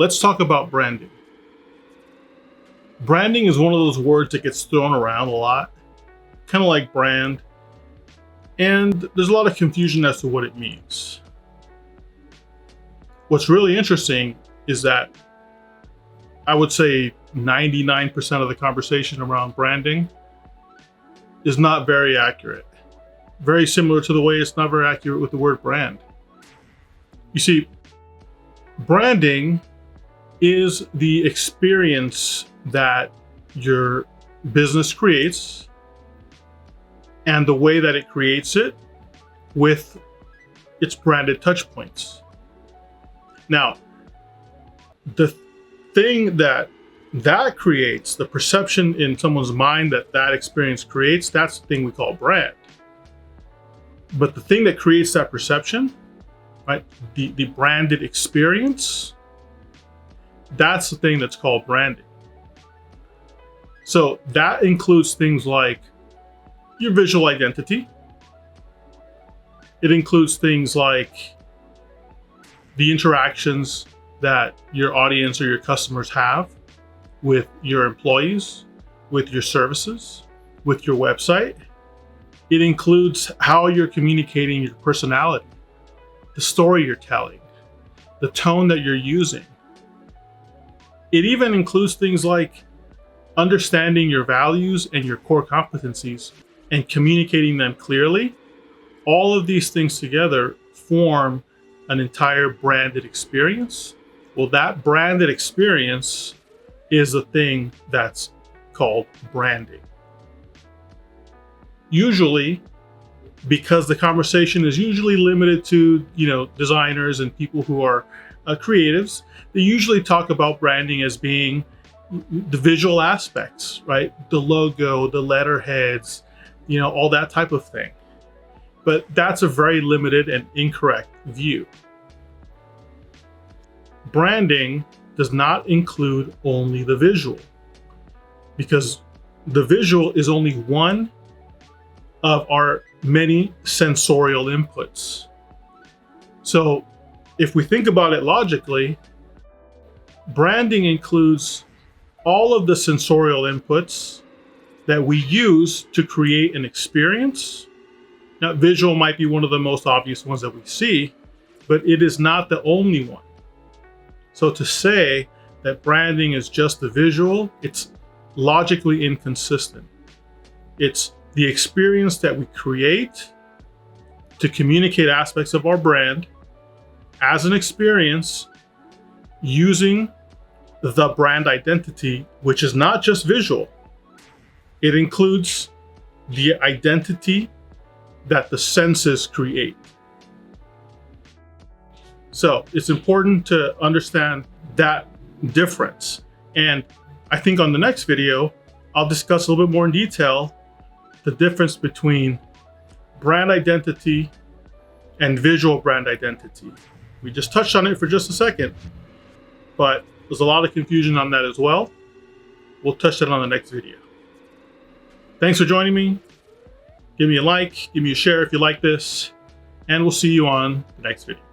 let's talk about branding. Branding is one of those words that gets thrown around a lot, kind of like brand, and there's a lot of confusion as to what it means. What's really interesting is that I would say 99% of the conversation around branding is not very accurate. Very similar to the way it's not very accurate with the word brand. You see, branding is the experience that your business creates and the way that it creates it with its branded touch points. Now, the thing that creates, the perception in someone's mind that experience creates, that's the thing we call brand. But the thing that creates that perception, right, the branded experience, that's the thing that's called branding. So that includes things like your visual identity. It includes things like the interactions that your audience or your customers have with your employees, with your services, with your website. It includes how you're communicating your personality, the story you're telling, the tone that you're using. It even includes things like understanding your values and your core competencies and communicating them clearly. All of these things together form an entire branded experience. Well, that branded experience is the thing that's called branding. Usually, because the conversation is usually limited to, designers and people who are creatives, they usually talk about branding as being the visual aspects, right? The logo, the letterheads, all that type of thing. But that's a very limited and incorrect view. Branding does not include only the visual, because the visual is only one of our many sensorial inputs. So if we think about it logically, branding includes all of the sensorial inputs that we use to create an experience. Now, visual might be one of the most obvious ones that we see, but it is not the only one. So to say that branding is just the visual, it's logically inconsistent. It's the experience that we create to communicate aspects of our brand as an experience using the brand identity, which is not just visual. It includes the identity that the senses create. So it's important to understand that difference. And I think on the next video, I'll discuss a little bit more in detail the difference between brand identity and visual brand identity. We just touched on it for just a second, but there's a lot of confusion on that as well. We'll touch that on the next video. Thanks for joining me. Give me a like, give me a share if you like this, and we'll see you on the next video.